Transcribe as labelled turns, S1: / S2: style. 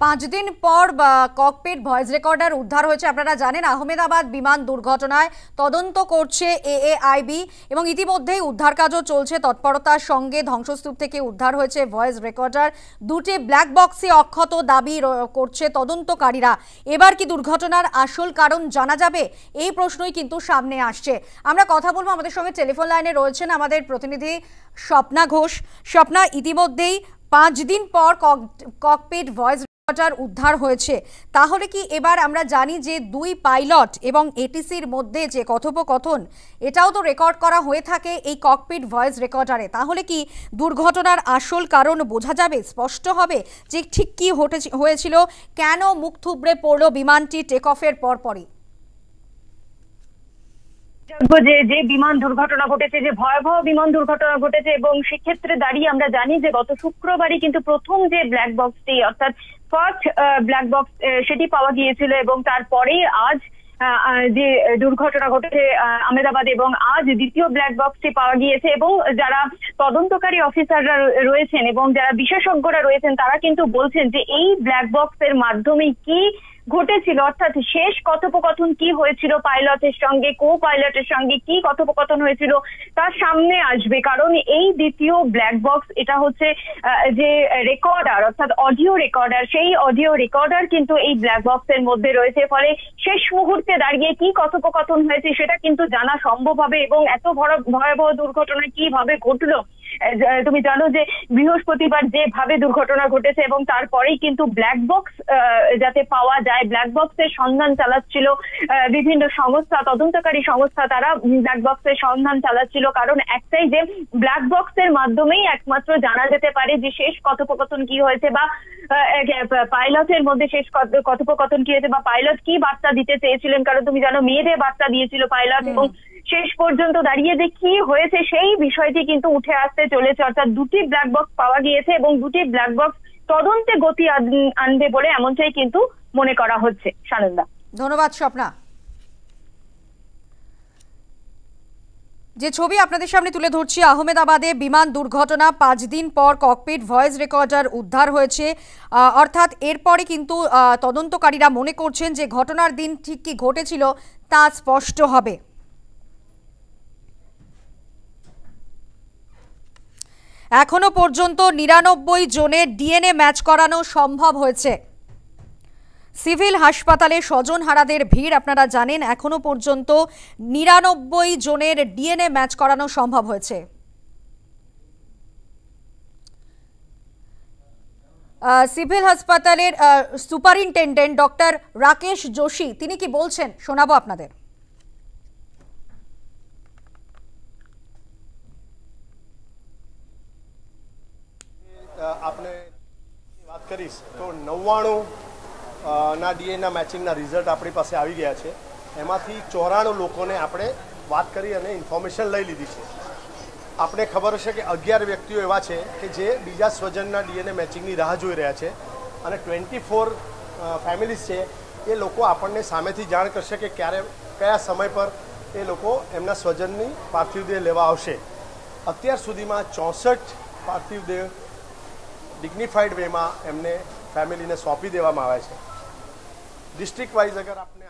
S1: 5 দিন পর cockpit voice recorder উদ্ধার হয়েছে। আপনারা জানেন আহমেদাবাদ বিমান দুর্ঘটনায় তদন্ত করছে এএআইবি এবং ইতিমধ্যেই উদ্ধার কাজও চলছে তৎপরতার সঙ্গে। ধ্বংসস্তূপ থেকে উদ্ধার হয়েছে ভয়েস রেকর্ডার। দুটি ব্ল্যাক বক্সে অক্ষত দাবি করছে তদন্তকারীরা। এবার কি দুর্ঘটনার আসল কারণ জানা যাবে? এই প্রশ্নই কিন্তু সামনে আসছে। আমরা কথা বলবো, আমাদের সঙ্গে টেলিফোন লাইনে রয়েছেন আমাদের প্রতিনিধি স্বপ্না ঘোষ। স্বপ্না, ইতিমধ্যেই 5 দিন পর ককপিট ভয়েস রেকর্ডার উদ্ধার হয়েছে, তাহলে কি এবার আমরা জানি যে দুই পাইলট এবং এটিসির মধ্যে যে কথোপকথন এটাও তো রেকর্ড করা হয়ে থাকে এই ককপিট ভয়েস রেকর্ডারে, তাহলে কি দুর্ঘটনার আসল কারণ বোঝা যাবে, স্পষ্ট হবে যে ঠিক কি হয়েছিল, কেন মুখ থুবড়ে পড়লো বিমানটি টেক অফের পরপরই?
S2: যে বিমান দুর্ঘটনা ঘটেছে, যে ভয়াবহ বিমান দুর্ঘটনা ঘটেছে, এবং সেক্ষেত্রে দাঁড়িয়ে আমরা জানি যে গত শুক্রবারই কিন্তু প্রথম যে ব্ল্যাক বক্সটি অর্থাৎ ফার্স্ট ব্ল্যাক বক্স সেটি পাওয়া গিয়েছিল, এবং তারপরে আজ যে দুর্ঘটনা ঘটেছে আহমেদাবাদ, এবং আজ দ্বিতীয় ব্ল্যাক বক্সটি পাওয়া গিয়েছে। এবং যারা তদন্তকারী অফিসাররা রয়েছেন এবং যারা বিশেষজ্ঞরা রয়েছেন তারা কিন্তু বলছেন যে এই ব্ল্যাক বক্সের মাধ্যমে কি ঘটেছিল, অর্থাৎ শেষ কথোপকথন কি হয়েছিল পাইলটের সঙ্গে, কো পাইলটের সঙ্গে কি কথোপকথন হয়েছিল তার সামনে আসবে। কারণ এই দ্বিতীয় ব্ল্যাক বক্স এটা হচ্ছে যে রেকর্ডার অর্থাৎ অডিও রেকর্ডার, সেই অডিও রেকর্ডার কিন্তু এই ব্ল্যাক বক্সের মধ্যে রয়েছে। ফলে শেষ মুহূর্তে দাঁড়িয়ে কি কথোপকথন হয়েছে সেটা কিন্তু জানা সম্ভব হবে, এবং এত ভয়াবহ দুর্ঘটনা কিভাবে ঘটলো। তুমি জানো যে বৃহস্পতিবার যেভাবে দুর্ঘটনা ঘটেছে এবং তারপরেই কিন্তু ব্ল্যাক বক্স যাতে পাওয়া যায়, ব্ল্যাক বক্সের সন্ধান চালাচ্ছিল বিভিন্ন সংস্থা, তদন্তকারী সংস্থা, তারা ব্ল্যাক বক্সের সন্ধান চালাচ্ছিল। কারণ একটাই যে ব্ল্যাক বক্সের মাধ্যমেই একমাত্র জানা যেতে পারে যে শেষ কথোপকথন কি হয়েছে, বা পাইলটের মধ্যে শেষ কথোপকথন কি হয়েছে, বা পাইলট কি বার্তা দিতে চেয়েছিলেন। কারণ তুমি জানো মেয়েদের বার্তা দিয়েছিল পাইলট, এবং শেষ পর্যন্ত দাঁড়িয়ে যে কি হয়েছে সেই বিষয়টি কিন্তু উঠে আসতে চলেছে। অর্থাৎ দুটি ব্ল্যাক বক্স পাওয়া গিয়েছে এবং দুটি ব্ল্যাক বক্স তদন্তে গতি আনবে বলে এমনটাই কিন্তু মনে করা হচ্ছে। সানন্দা,
S1: ধন্যবাদ। স্বপ্না, যে ছবি আপনাদের সামনে তুলে ধরছি, আহমেদাবাদে বিমান দুর্ঘটনা, 5 দিন পর ককপিট ভয়েস রেকর্ডার উদ্ধার হয়েছে। অর্থাৎ এরপরে কিন্তু তদন্তকারীরা মনে করছেন যে ঘটনার দিন ঠিক কি ঘটেছিল তা স্পষ্ট হবে। এখনো পর্যন্ত 99 জনের ডিএনএ ম্যাচ করানো সম্ভব হয়েছে। সিভিল হাসপাতালে স্বজনহারাদের ভিড়, আপনারা জানেন এখনো পর্যন্ত 99 জনের ডিএনএ ম্যাচ করানো সম্ভব হয়েছে। সিভিল হাসপাতালের সুপারিনটেন্ডেন্ট ডক্টর রাকেশ যোশী তিনি কি বলছেন শোনাবো আপনাদের।
S3: આપણે વાત કરીશ તો 99 ના ડીએનએ મેચિંગના રિઝલ્ટ આપણી પાસે આવી ગયા છે। એમાંથી 94 લોકોને આપણે વાત કરી અને ઇન્ફોર્મેશન લઈ લીધી છે। આપણે ખબર હશે કે 11 વ્યક્તિઓ એવા છે કે જે બીજા સ્વજનના ડીએનએ મેચિંગની રાહ જોઈ રહ્યા છે, અને 24 ફેમિલીઝ છે એ લોકો આપણને સામેથી જાણ કરશે કે ક્યારે કયા સમય પર એ લોકો એમના સ્વજનની પાર્થિવ દેહ લેવા આવશે। અત્યાર સુધીમાં 64 પાર્થિવ દેહ ડિગ્નિફાઈડ વેમાં એમને ફેમિલીને સોંપી દેવામાં આવે છે। ડિસ્ટ્રિક્ટ વાઇઝ અગર આપણે